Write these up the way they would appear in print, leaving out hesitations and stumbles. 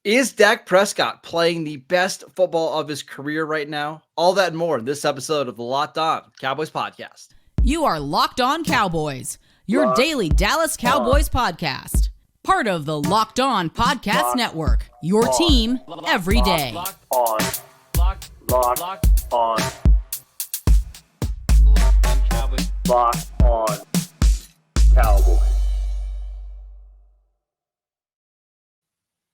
Is Dak Prescott playing the best football of his career right now? All that and more in this episode of the Locked On Cowboys podcast. You are Locked On Cowboys, your Locked daily Dallas Cowboys podcast. Part of the Locked On Podcast Network, your team every day. Locked on Cowboys.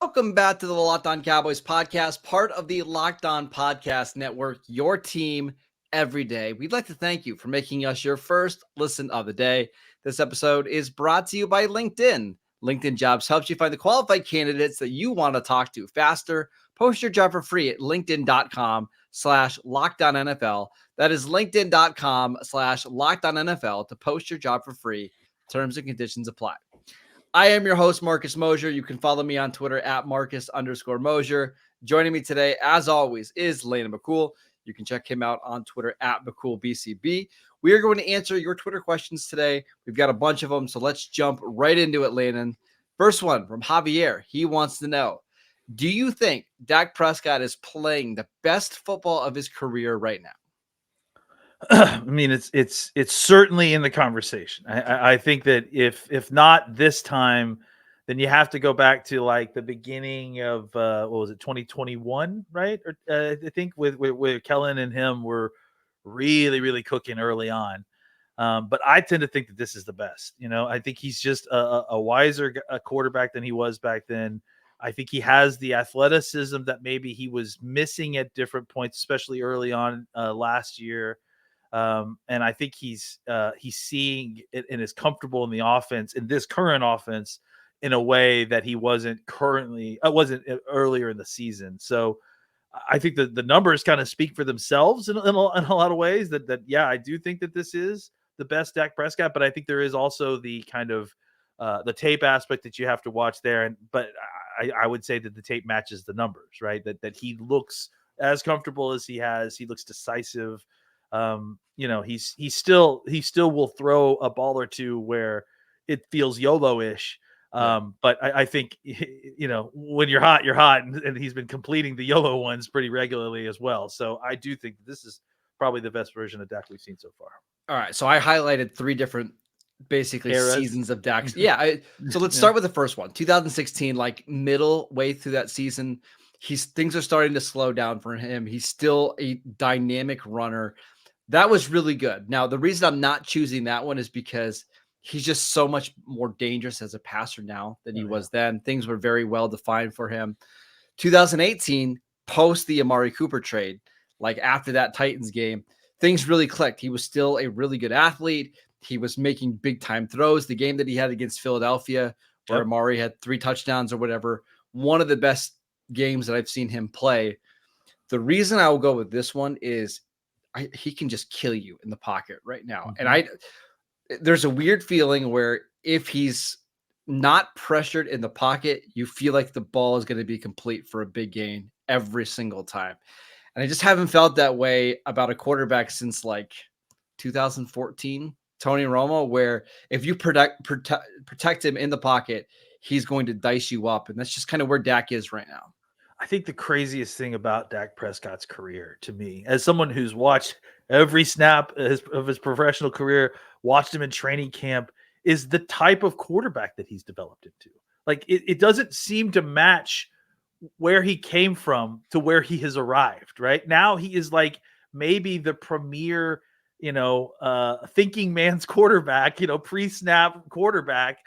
Welcome back to the Locked On Cowboys podcast, part of the Locked On Podcast Network, your team every day. We'd like to thank you for making us your first listen of the day. This episode is brought to you by LinkedIn. LinkedIn Jobs helps you find the qualified candidates that you want to talk to faster. Post your job for free at linkedin.com/LockedOnNFL. That is linkedin.com/LockedOnNFL to post your job for free. Terms and conditions apply. I am your host, Marcus Mosher. You can follow me on Twitter at Marcus_Mosher. Joining me today, as always, is Landon McCool. You can check him out on Twitter at McCoolBCB. We are going to answer your Twitter questions today. We've got a bunch of them, so let's jump right into it, Landon. First one from Javier. He wants to know, do you think Dak Prescott is playing the best football of his career right now? I mean, it's certainly in the conversation. I think that if not this time, then you have to go back to like the beginning of what was it, 2021, right? Or I think with Kellen and him were really cooking early on. But I tend to think that this is the best. You know, I think he's just a wiser quarterback than he was back then. I think he has the athleticism that maybe he was missing at different points, especially early on last year. And I think he's seeing it and is comfortable in the offense, in this current offense, in a way that he wasn't earlier in the season. So I think that the numbers kind of speak for themselves in a lot of ways. That yeah, I do think that this is the best Dak Prescott, but I think there is also the kind of the tape aspect that you have to watch there. But I would say that the tape matches the numbers, right? That he looks as comfortable as he has. He looks decisive. You know, he still will throw a ball or two where it feels YOLO-ish. But I think, you know, when you're hot, and he's been completing the YOLO ones pretty regularly as well. So I do think this is probably the best version of Dak we've seen so far. All right. So I highlighted three different basically Eras. Seasons of Dak's. Yeah. So let's start with the first one, 2016, like middle way through that season. Things are starting to slow down for him. He's still a dynamic runner. That was really good. Now, the reason I'm not choosing that one is because he's just so much more dangerous as a passer now than he was then. Things were very well defined for him. 2018, post the Amari Cooper trade, like after that Titans game, things really clicked. He was still a really good athlete. He was making big time throws. The game that he had against Philadelphia, where Amari had 3 touchdowns or whatever, one of the best games that I've seen him play. The reason I will go with this one is he can just kill you in the pocket right now. Mm-hmm. And there's a weird feeling where if he's not pressured in the pocket, you feel like the ball is going to be complete for a big gain every single time. And I just haven't felt that way about a quarterback since like 2014, Tony Romo, where if you protect him in the pocket, he's going to dice you up. And that's just kind of where Dak is right now. I think the craziest thing about Dak Prescott's career, to me, as someone who's watched every snap of his professional career, watched him in training camp, is the type of quarterback that he's developed into. Like it doesn't seem to match where he came from to where he has arrived. Right now, he is like maybe the premier, thinking man's quarterback, pre-snap quarterback,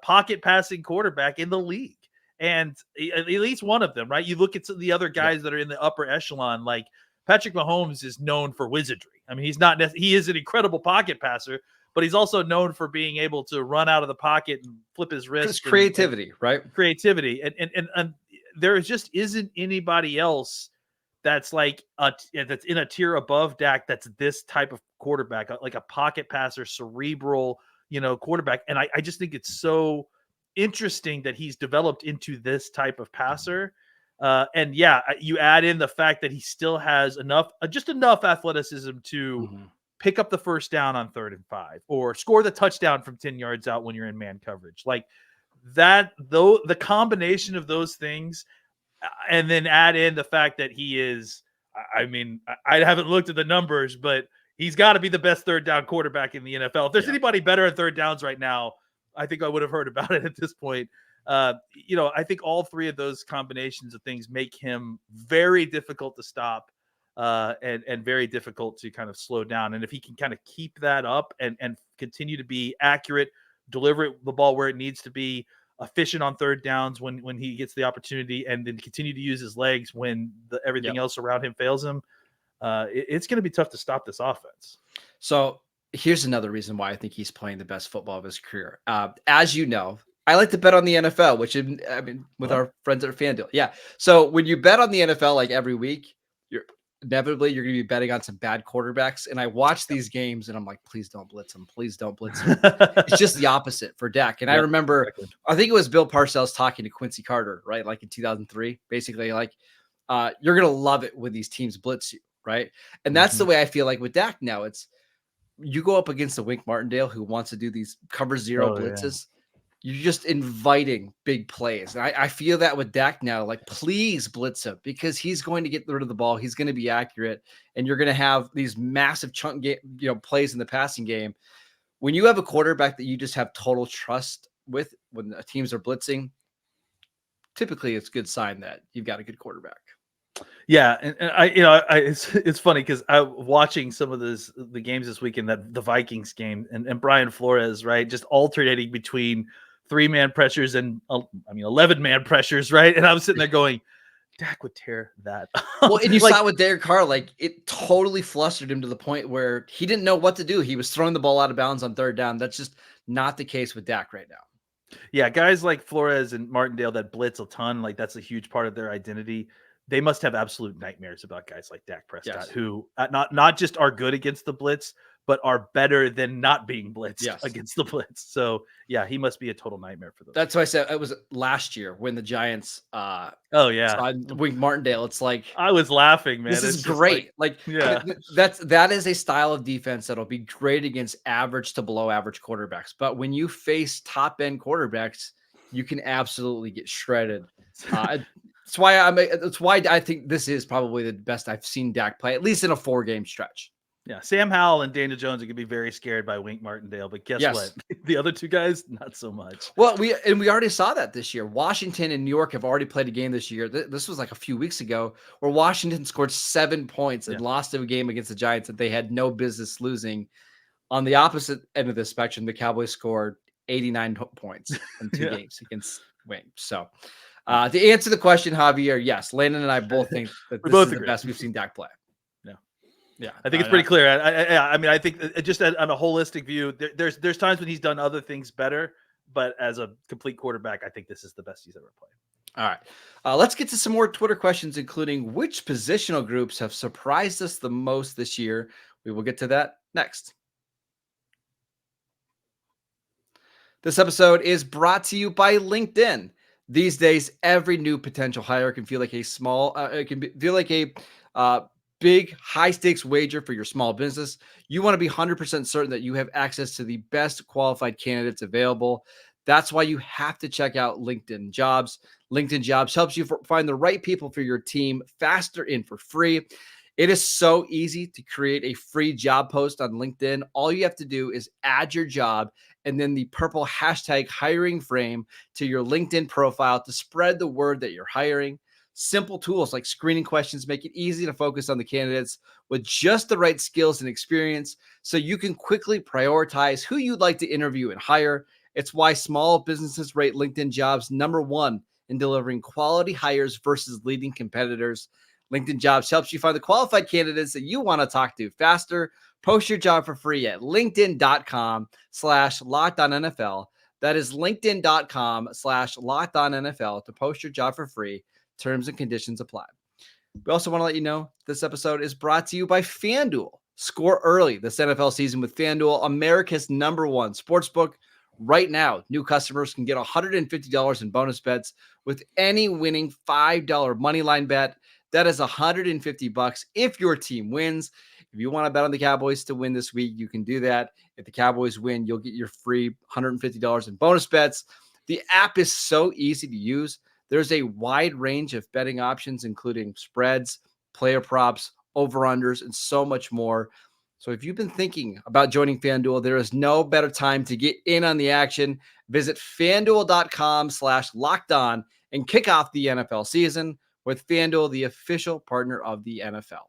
pocket passing quarterback in the league. And at least one of them, right? You look at some of the other guys that are in the upper echelon, like Patrick Mahomes is known for wizardry. I mean, he is an incredible pocket passer, but he's also known for being able to run out of the pocket and flip his wrist. It's creativity, right? Creativity. And there just isn't anybody else that's like that's in a tier above Dak that's this type of quarterback, like a pocket passer, cerebral, quarterback. And I just think it's so interesting that he's developed into this type of passer. And yeah, you add in the fact that he still has just enough athleticism to pick up the first down on 3rd and 5 or score the touchdown from 10 yards out when you're in man coverage. Like that, though, the combination of those things And then add in the fact that he is, I mean, I haven't looked at the numbers, but he's got to be the best third down quarterback in the NFL. If there's anybody better at third downs right now, I think I would have heard about it at this point. I think all three of those combinations of things make him very difficult to stop and very difficult to kind of slow down. And if he can kind of keep that up and continue to be accurate, deliver the ball where it needs to be, efficient on third downs when he gets the opportunity, and then continue to use his legs when everything else around him fails him, it's going to be tough to stop this offense. So here's another reason why I think he's playing the best football of his career. As you know, I like to bet on the NFL, which with our friends at FanDuel. Yeah. So when you bet on the NFL like every week, you're going to be betting on some bad quarterbacks. And I watch these games and I'm like, please don't blitz him. Please don't blitz him. It's just the opposite for Dak. And I remember, I think it was Bill Parcells talking to Quincy Carter, right? Like in 2003, basically like, you're going to love it when these teams blitz you. Right. And that's the way I feel like with Dak now. It's, you go up against a Wink Martindale who wants to do these cover zero blitzes. You're just inviting big plays. And I feel that with Dak now, like, please blitz him because he's going to get rid of the ball. He's going to be accurate. And you're going to have these massive chunk plays in the passing game. When you have a quarterback that you just have total trust with when the teams are blitzing, typically it's a good sign that you've got a good quarterback. Yeah, and it's funny because I'm watching some of the games this weekend, that the Vikings game and Brian Flores, right, just alternating between 3-man pressures and 11-man pressures, right? And I was sitting there going, Dak would tear that up. Well, and you saw with Derek Carr, like it totally flustered him to the point where he didn't know what to do. He was throwing the ball out of bounds on third down. That's just not the case with Dak right now. Yeah, guys like Flores and Martindale that blitz a ton, like that's a huge part of their identity. They must have absolute nightmares about guys like Dak Prescott, who not just are good against the blitz, but are better than not being blitzed against the blitz. So yeah, he must be a total nightmare for them. That's why I said it was last year when the Giants. Wink Martindale. It's like I was laughing, man. This is great. That is a style of defense that'll be great against average to below average quarterbacks. But when you face top end quarterbacks, you can absolutely get shredded. That's why I think this is probably the best I've seen Dak play, at least in a 4-game stretch. Yeah, Sam Howell and Daniel Jones are going to be very scared by Wink Martindale, but guess what? The other two guys, not so much. Well, we already saw that this year. Washington and New York have already played a game this year. This was like a few weeks ago where Washington scored 7 points and lost a game against the Giants that they had no business losing. On the opposite end of the spectrum, the Cowboys scored 89 points in 2 games against Wink. So to answer the question, Javier, yes, Landon and I both think that this is the best we've seen Dak play. Yeah, I think it's pretty clear. I think just on a holistic view, there's times when he's done other things better, but as a complete quarterback, I think this is the best he's ever played. All right, let's get to some more Twitter questions, including which positional groups have surprised us the most this year. We will get to that next. This episode is brought to you by LinkedIn. These days, every new potential hire can feel like a big high stakes wager for your small business. You want to be 100% certain that you have access to the best qualified candidates available. That's why you have to check out LinkedIn Jobs. LinkedIn Jobs helps you find the right people for your team faster and for free. It is so easy to create a free job post on LinkedIn. All you have to do is add your job and then the purple hashtag hiring frame to your LinkedIn profile to spread the word that you're hiring. Simple tools like screening questions make it easy to focus on the candidates with just the right skills and experience so you can quickly prioritize who you'd like to interview and hire. It's why small businesses rate LinkedIn Jobs #1 in delivering quality hires versus leading competitors. LinkedIn Jobs helps you find the qualified candidates that you want to talk to faster. Post your job for free at linkedin.com/LockedOnNFL. That is linkedin.com/LockedOnNFL to post your job for free. Terms and conditions apply. We also want to let you know this episode is brought to you by FanDuel. Score early this NFL season with FanDuel, America's #1 sportsbook. Right now, new customers can get $150 in bonus bets with any winning $5 moneyline bet. That is $150 if your team wins. If you want to bet on the Cowboys to win this week, you can do that. If the Cowboys win, you'll get your free $150 in bonus bets. The app is so easy to use. There's a wide range of betting options, including spreads, player props, over-unders, and so much more. So if you've been thinking about joining FanDuel, there is no better time to get in on the action. Visit FanDuel.com/lockedon and kick off the NFL season with FanDuel, the official partner of the NFL.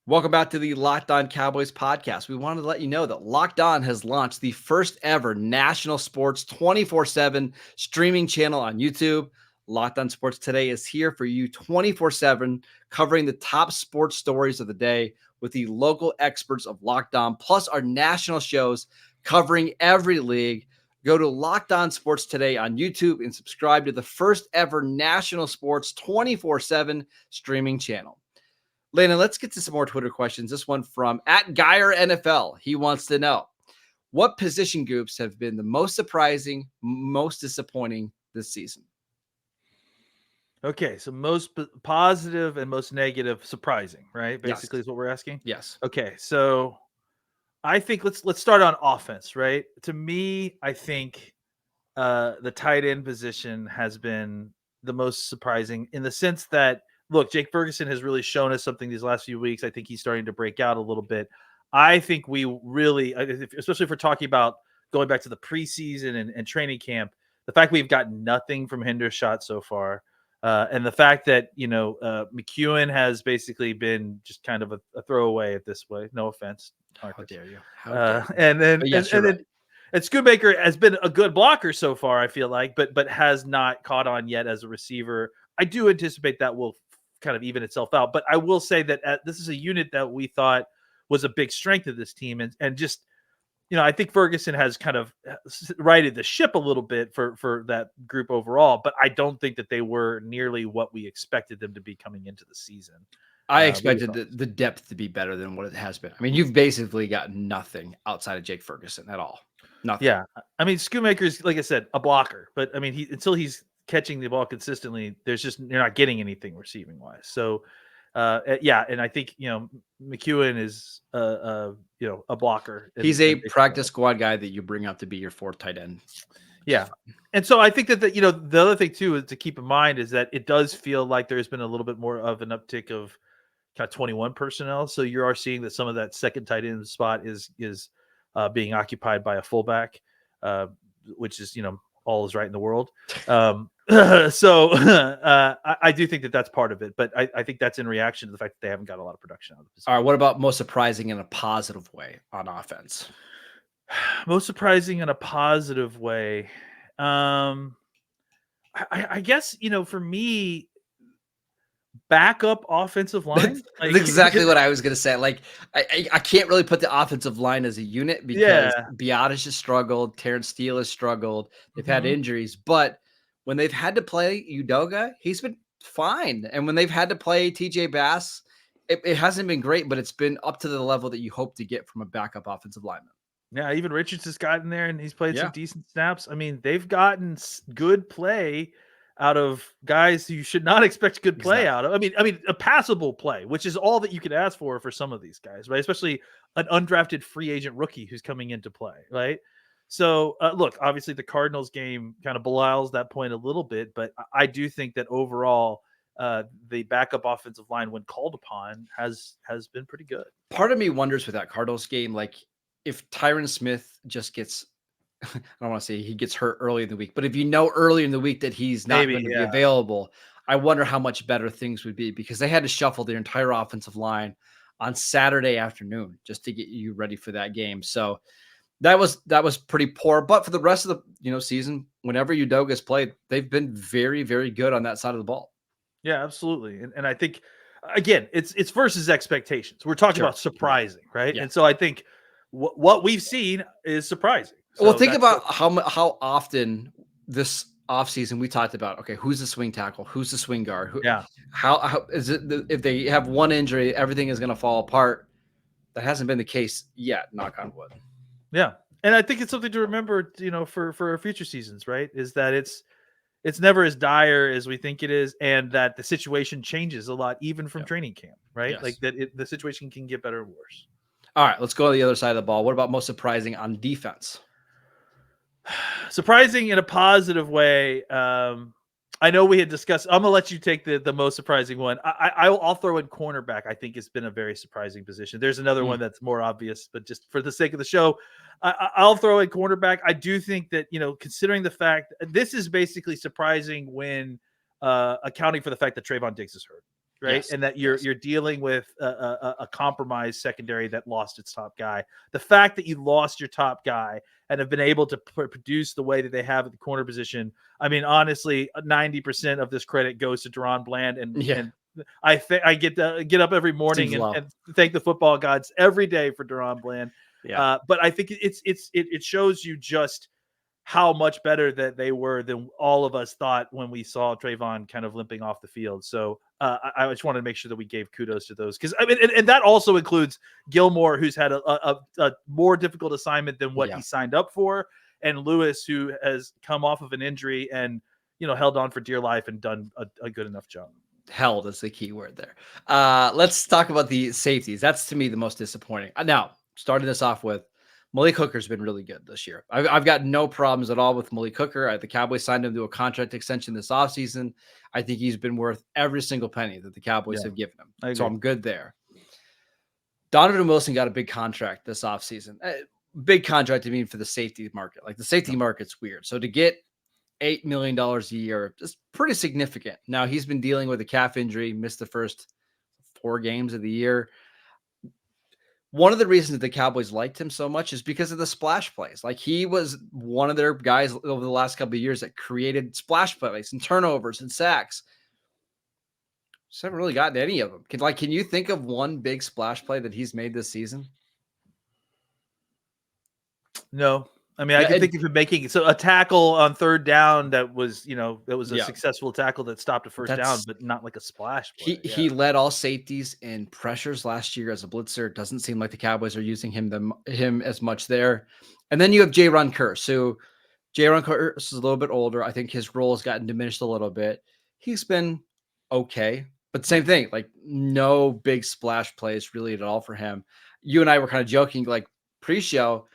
Welcome back to the Locked On Cowboys podcast. We wanted to let you know that Locked On has launched the first ever national sports 24/7 streaming channel on YouTube. Locked On Sports Today is here for you 24/7, covering the top sports stories of the day with the local experts of Locked On, plus our national shows covering every league. Go to Locked On Sports Today on YouTube and subscribe to the first ever national sports 24/7 streaming channel. Landon, let's get to some more Twitter questions. This one from @GeyerNFL. He wants to know, what position groups have been the most surprising, most disappointing this season? Okay, so most positive and most negative, surprising, right? Basically, is what we're asking. Yes. Okay, so I think let's start on offense, right? To me, I think the tight end position has been the most surprising in the sense that, look, Jake Ferguson has really shown us something these last few weeks. I think he's starting to break out a little bit. I think we really, especially if we're talking about going back to the preseason and training camp, the fact we've gotten nothing from Hendershot so far, and the fact that, McEwen has basically been just kind of a throwaway at this way. No offense. How dare you? And then, yes, and Schoonmaker has been a good blocker so far, I feel like, but has not caught on yet as a receiver. I do anticipate that will kind of even itself out. But I will say that this is a unit that we thought was a big strength of this team. And just, I think Ferguson has kind of righted the ship a little bit for that group overall. But I don't think that they were nearly what we expected them to be coming into the season. I expected the depth to be better than what it has been. I mean, you've basically got nothing outside of Jake Ferguson at all. Nothing. Yeah. I mean, Schoonmaker's, like I said, a blocker. But, I mean, until he's catching the ball consistently, you're not getting anything receiving wise. So, and I think McEwen is a blocker. He's a practice squad guy that you bring up to be your fourth tight end. Yeah, and so I think that the other thing too is to keep in mind is that it does feel like there's been a little bit more of an uptick of kind of 21 personnel. So you are seeing that some of that second tight end spot is being occupied by a fullback, which is all is right in the world. I do think that that's part of it, but I think that's in reaction to the fact that they haven't got a lot of production out of the position. All right. What about most surprising in a positive way on offense? Most surprising in a positive way. I guess, for me, backup offensive line. That's exactly what I was going to say. Like, I can't really put the offensive line as a unit because Biotis has struggled. Terrence Steele has struggled. They've had injuries, but when they've had to play Udoga, he's been fine. And when they've had to play TJ Bass, it hasn't been great, but it's been up to the level that you hope to get from a backup offensive lineman. Yeah, even Richards has gotten there and he's played some decent snaps. I mean, they've gotten good play out of guys who you should not expect good play out of. I mean, a passable play, which is all that you could ask for some of these guys, right? Especially an undrafted free agent rookie who's coming into play, right? So, look, obviously the Cardinals game kind of belies that point a little bit, but I do think that overall the backup offensive line, when called upon, has been pretty good. Part of me wonders with that Cardinals game, like if Tyron Smith just gets, I don't want to say he gets hurt early in the week, but if early in the week that he's not going to be available, I wonder how much better things would be, because they had to shuffle their entire offensive line on Saturday afternoon just to get you ready for that game. So that was pretty poor. But for the rest of the season, whenever Udoga's played, they've been very, very good on that side of the ball. Yeah, absolutely. And I think, again, it's versus expectations. We're talking about surprising, right? Yeah. And so I think what we've seen is surprising. So well, think about how often this offseason we talked about, okay, who's the swing tackle? Who's the swing guard? How is it if they have one injury, everything is going to fall apart? That hasn't been the case yet, knock on wood. Yeah. And I think it's something to remember, for future seasons, right? Is that it's never as dire as we think it is, and that the situation changes a lot, even from training camp, right? Yes. Like that the situation can get better and worse. All right, let's go to the other side of the ball. What about most surprising on defense? Surprising in a positive way. I know we had discussed. I'm gonna let you take the most surprising one. I'll throw in cornerback. I think it's been a very surprising position. There's another one that's more obvious, but just for the sake of the show, I'll throw in cornerback. I do think that, considering the fact this is basically surprising when accounting for the fact that Trayvon Diggs is hurt, right? Yes, and that you're dealing with a compromised secondary that lost its top guy. The fact that you lost your top guy and have been able to produce the way that they have at the corner position. I mean, honestly, 90% of this credit goes to Deron Bland, and I get up every morning and thank the football gods every day for Deron Bland. Yeah. But I think it shows you just how much better that they were than all of us thought when we saw Trayvon kind of limping off the field. So I just wanted to make sure that we gave kudos to those, because I mean, and that also includes Gilmore, who's had a more difficult assignment than what he signed up for, and Lewis, who has come off of an injury and held on for dear life and done a good enough job. Held is the key word there. Let's talk about the safeties. That's, to me, the most disappointing. Now, starting this off with, Malik Hooker's been really good this year. I've got no problems at all with Malik Hooker. The Cowboys signed him to a contract extension this offseason. I think he's been worth every single penny that the Cowboys have given him. So I'm good there. Donovan Wilson got a big contract this offseason. Big contract, I mean, for the safety market. Like, the safety market's weird. So to get $8 million a year is pretty significant. Now, he's been dealing with a calf injury, missed the first 4 games of the year. One of the reasons that the Cowboys liked him so much is because of the splash plays. Like, he was one of their guys over the last couple of years that created splash plays and turnovers and sacks. Just haven't really gotten any of them. Can you think of one big splash play that he's made this season? No. I mean, I can think of him making a tackle on 3rd down that was, a successful tackle that stopped a first down, but not like a splash play. He led all safeties in pressures last year as a blitzer. It doesn't seem like the Cowboys are using him as much there. And then you have Jaron Kearse, who Jaron Kearse is a little bit older. I think his role has gotten diminished a little bit. He's been okay, but same thing, like, no big splash plays really at all for him. You and I were kind of joking, like, pre-show,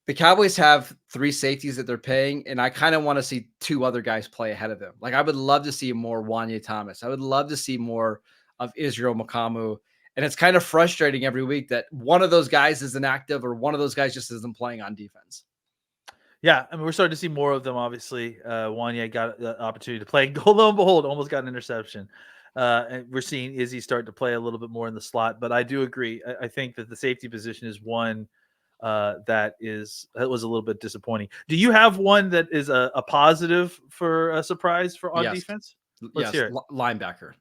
the Cowboys have 3 safeties that they're paying, and I kind of want to see 2 other guys play ahead of them. Like, I would love to see more Wanya Thomas. I would love to see more of Israel Makamu. And it's kind of frustrating every week that one of those guys is inactive or one of those guys just isn't playing on defense. Yeah, I mean, we're starting to see more of them, obviously. Wanya got the opportunity to play. Lo and behold, almost got an interception. And we're seeing Izzy start to play a little bit more in the slot. But I do agree. I think that the safety position is one that was a little bit disappointing. Do you have one that is a positive for a surprise for on defense? Let's hear it. Linebacker,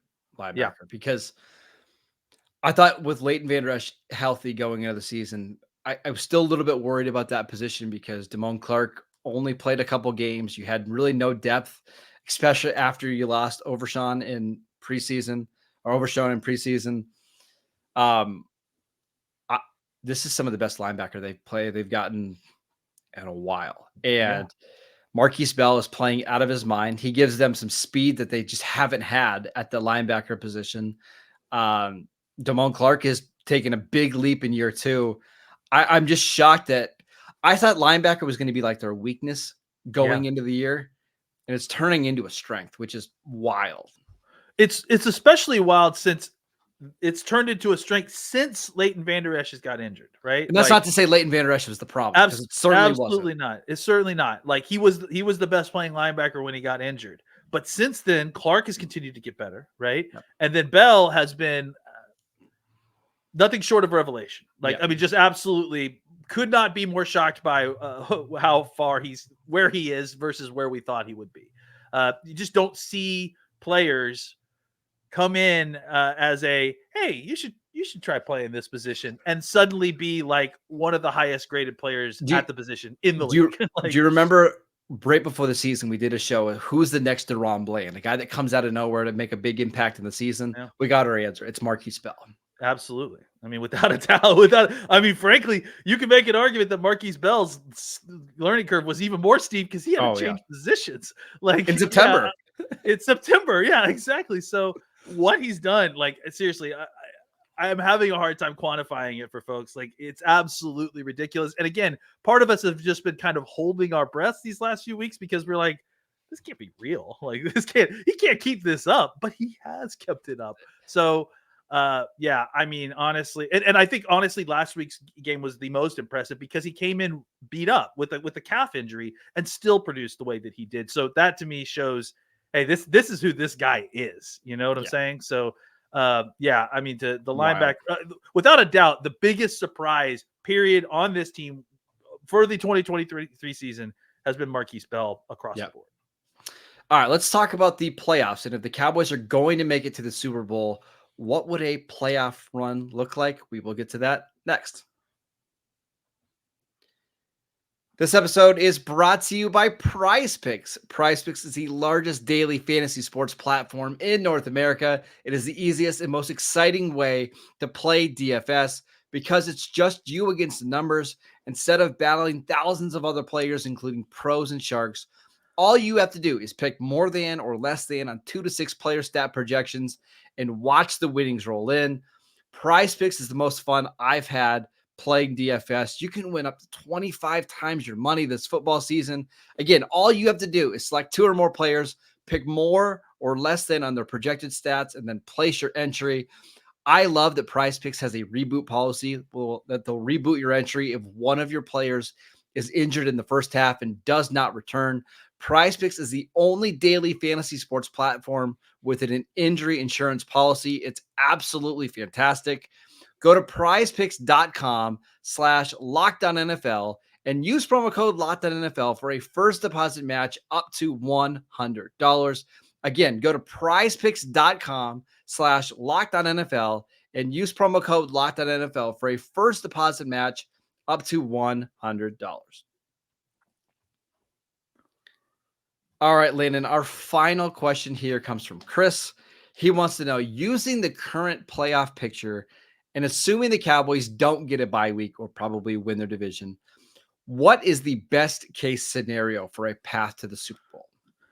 because I thought with Leighton Vander Esch healthy going into the season, I was still a little bit worried about that position because Damone Clark only played a couple games. You had really no depth, especially after you lost Overshown in preseason. This is some of the best linebacker they've gotten in a while. And Marquise Bell is playing out of his mind. He gives them some speed that they just haven't had at the linebacker position. Damone Clark has taken a big leap in year 2. I'm just shocked that I thought linebacker was going to be like their weakness going into the year, and it's turning into a strength, which is wild. It's especially wild since it's turned into a strength since Leighton Vander Esch has got injured, right? And that's not to say Leighton Vander Esch was the problem. Absolutely not. It's certainly not. Like, he was the best playing linebacker when he got injured. But since then, Clark has continued to get better, right? Yep. And then Bell has been nothing short of revelation. Like, I mean, just absolutely could not be more shocked by how far where he is versus where we thought he would be. You just don't see players come in as hey, you should try playing this position and suddenly be like one of the highest graded players at the position in the league. Do you remember right before the season, we did a show, who's the next Deron Bland, a guy that comes out of nowhere to make a big impact in the season? Yeah. We got our answer. It's Marquise Bell. Absolutely. I mean, without a doubt, frankly, you can make an argument that Marquise Bell's learning curve was even more steep because he had to change positions. Like, in September. It's September. Yeah, exactly. So what he's done, like, seriously, am having a hard time quantifying it for folks. Like, it's absolutely ridiculous. And again, part of us have just been kind of holding our breaths these last few weeks because we're like, this can't be real. Like, he can't keep this up, but he has kept it up. So yeah, I mean, honestly, and I think honestly, last week's game was the most impressive because he came in beat up with the calf injury and still produced the way that he did. So that to me shows, hey, this is who this guy is. You know what I'm saying? So yeah, I mean, the linebacker, without a doubt, the biggest surprise period on this team for the 2023 season has been Marquise Bell across the board. All right, let's talk about the playoffs. And if the Cowboys are going to make it to the Super Bowl, what would a playoff run look like? We will get to that next. This episode is brought to you by PrizePicks. PrizePicks is the largest daily fantasy sports platform in North America. It is the easiest and most exciting way to play DFS because it's just you against the numbers. Instead of battling thousands of other players, including pros and sharks, all you have to do is pick more than or less than on 2 to 6 player stat projections and watch the winnings roll in. PrizePicks is the most fun I've had playing DFS. You can win up to 25 times your money this football season. Again, all you have to do is select 2 or more players, pick more or less than on their projected stats, and then place your entry. I love that PrizePicks has a reboot policy that they'll reboot your entry if one of your players is injured in the first half and does not return. PrizePicks is the only daily fantasy sports platform with an injury insurance policy. It's absolutely fantastic. Go to prizepicks.com/LockedOnNFL and use promo code LockedOnNFL for a first deposit match up to $100. Again, go to prizepicks.com/LockedOnNFL and use promo code LockedOnNFL for a first deposit match up to $100. All right, Landon, our final question here comes from Chris. He wants to know, using the current playoff picture and assuming the Cowboys don't get a bye week or probably win their division, what is the best case scenario for a path to the Super Bowl?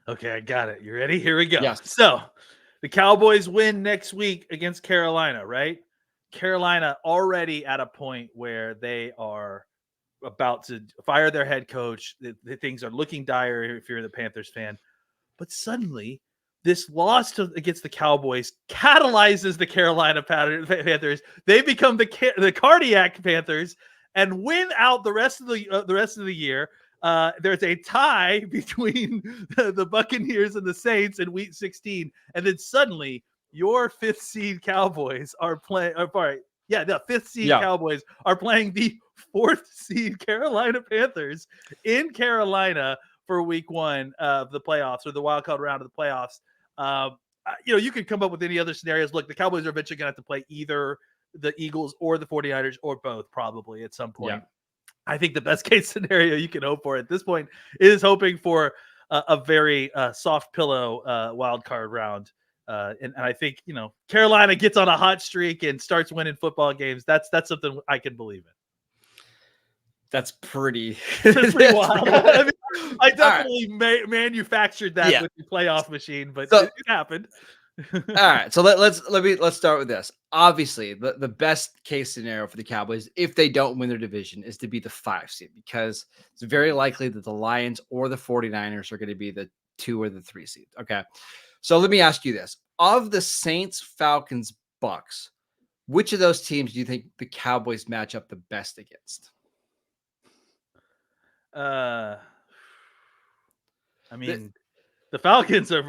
Okay, I got it. You ready? Here we go. Yes. So the Cowboys win next week against Carolina, right? Carolina already at a point where they are about to fire their head coach. The things are looking dire if you're the Panthers fan. But suddenly, this loss against the Cowboys catalyzes the Carolina Panthers. They become the cardiac Panthers and win out the rest of the year. There's a tie between the Buccaneers and the Saints in Week 16, and then suddenly your 5th seed Cowboys are playing. The 5th seed Cowboys are playing the 4th seed Carolina Panthers in Carolina for Week 1 of the playoffs, or the wild card round of the playoffs. You could come up with any other scenarios. Look, the Cowboys are eventually going to have to play either the Eagles or the 49ers or both, probably at some point. Yeah. I think the best case scenario you can hope for at this point is hoping for a very soft pillow wild card round. And I think, Carolina gets on a hot streak and starts winning football games. That's something I can believe in. That's pretty wild. I definitely manufactured that with the playoff machine, but it happened. All right, so let's start with this. Obviously, the best case scenario for the Cowboys, if they don't win their division, is to be the 5 seed, because it's very likely that the Lions or the 49ers are going to be the 2 or the 3 seed. Okay, so let me ask you this: of the Saints, Falcons, Bucks, which of those teams do you think the Cowboys match up the best against? I mean, the Falcons are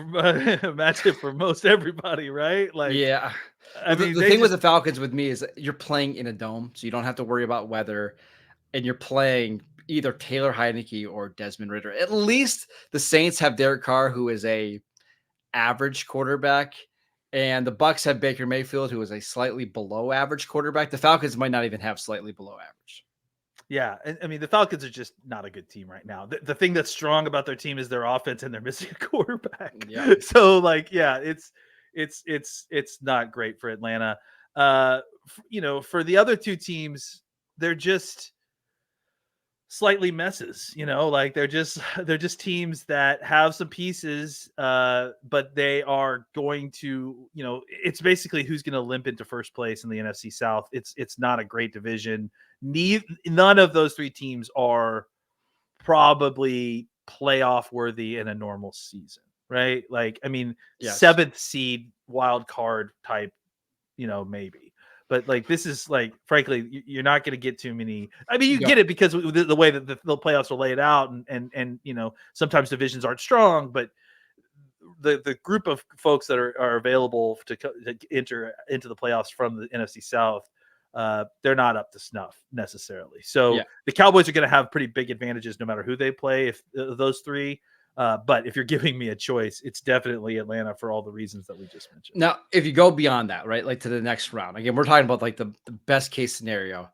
matching for most everybody, right? Like, yeah. I mean, the thing with the Falcons with me is that you're playing in a dome, so you don't have to worry about weather, and you're playing either Taylor Heineke or Desmond Ridder. At least the Saints have Derek Carr, who is a average quarterback, and the Bucks have Baker Mayfield, who is a slightly below average quarterback. The Falcons might not even have slightly below average. Yeah, I mean, the Falcons are just not a good team right now. The thing that's strong about their team is their offense, and they're missing a quarterback. Yeah. So, it's not great for Atlanta. For the other two teams, they're just slightly messes, like they're just teams that have some pieces, but they are going to, it's basically who's going to limp into first place in the NFC South. It's not a great division. None of those three teams are probably playoff worthy in a normal season, right? Like, I mean, Yes. 7th seed wild card type, maybe. But like, this is like, frankly, you're not going to get too many. I mean, you get it because the way that the playoffs are laid out, and sometimes divisions aren't strong, but the group of folks that are available to enter into the playoffs from the NFC South, they're not up to snuff necessarily. So the Cowboys are going to have pretty big advantages no matter who they play, if those three. But if you're giving me a choice, it's definitely Atlanta for all the reasons that we just mentioned. Now, if you go beyond that, right, like to the next round, again, we're talking about like the best case scenario.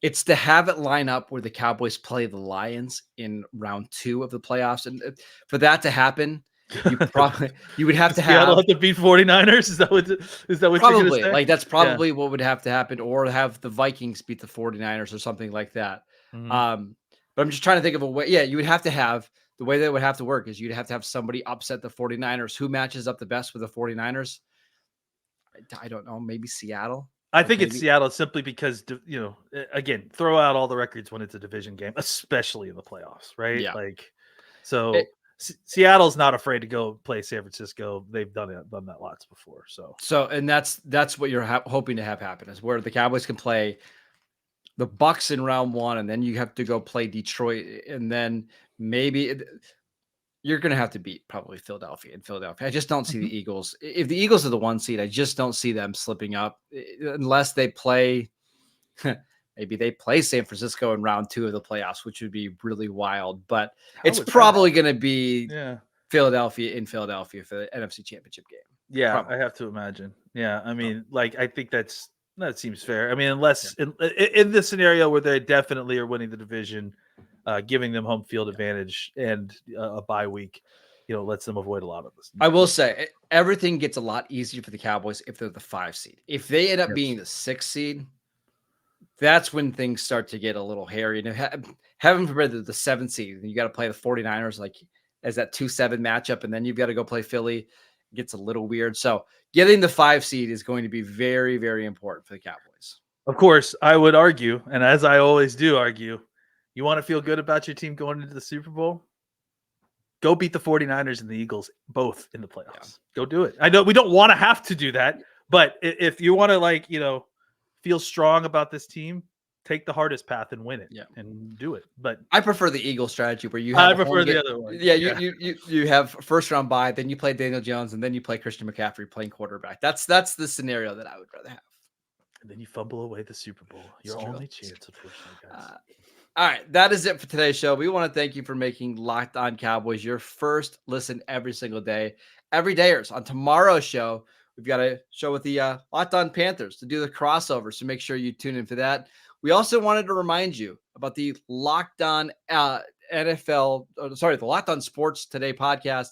It's to have it line up where the Cowboys play the Lions in round 2 of the playoffs. And for that to happen, you would have to have to beat 49ers. Is that what probably, you're gonna say? Like that's probably what would have to happen, or have the Vikings beat the 49ers or something like that. Mhm. But I'm just trying to think of a way. Yeah, you would have to have the way that would have to work is you'd have to have somebody upset the 49ers. Who matches up the best with the 49ers? I don't know. Maybe Seattle. I think it's Seattle simply because, again, throw out all the records when it's a division game, especially in the playoffs, right? Yeah. Like, so Seattle's not afraid to go play San Francisco. They've done that lots before. So and that's what you're hoping to have happen, is where the Cowboys can play the Bucks in round 1, and then you have to go play Detroit, and then maybe you're going to have to beat probably Philadelphia. I just don't see the Eagles. If the Eagles are the 1 seed, I just don't see them slipping up unless they play. Maybe they play San Francisco in round 2 of the playoffs, which would be really wild. But it's probably going to be Philadelphia in Philadelphia for the NFC Championship game. Yeah, Probably. I have to imagine. Yeah, I mean, I think that seems fair. I mean, unless in the scenario where they definitely are winning the division, giving them home field advantage and a bye week, lets them avoid a lot of this. I will say everything gets a lot easier for the Cowboys if they're the 5 seed. If they end up being the 6 seed, that's when things start to get a little hairy. Heaven forbid the 7 seed, and you got to play the 49ers like as that 2-7 matchup, and then you've got to go play Philly. It gets a little weird. So getting the 5 seed is going to be very, very important for the Cowboys. Of course, I would argue, and as I always do argue, you want to feel good about your team going into the Super Bowl? Go beat the 49ers and the Eagles both in the playoffs. Yeah. Go do it. I know we don't want to have to do that, but if you want to feel strong about this team, take the hardest path and win it and do it. But I prefer the Eagle strategy where you have the other one. Yeah, you have first round bye, then you play Daniel Jones, and then you play Christian McCaffrey playing quarterback. That's the scenario that I would rather have. And then you fumble away the Super Bowl. Your only chance, unfortunately, guys. All right, that is it for today's show. We want to thank you for making Locked On Cowboys your first listen every single day. Every dayers. On tomorrow's show, we've got a show with the Locked On Panthers to do the crossover, so make sure you tune in for that. We also wanted to remind you about the Locked On the Locked On Sports Today podcast.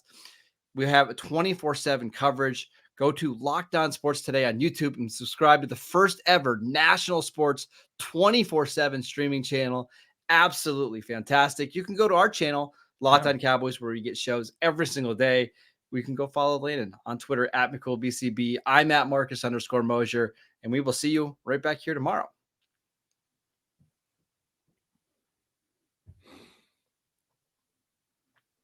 We have a 24/7 coverage. Go to Locked On Sports Today on YouTube and subscribe to the first ever national sports 24/7 streaming channel. Absolutely fantastic. You can go to our channel, Locked On Cowboys, where you get shows every single day. We can go follow Landon on Twitter @McCoolBCB. I'm @Marcus_Mosier, and we will see you right back here tomorrow.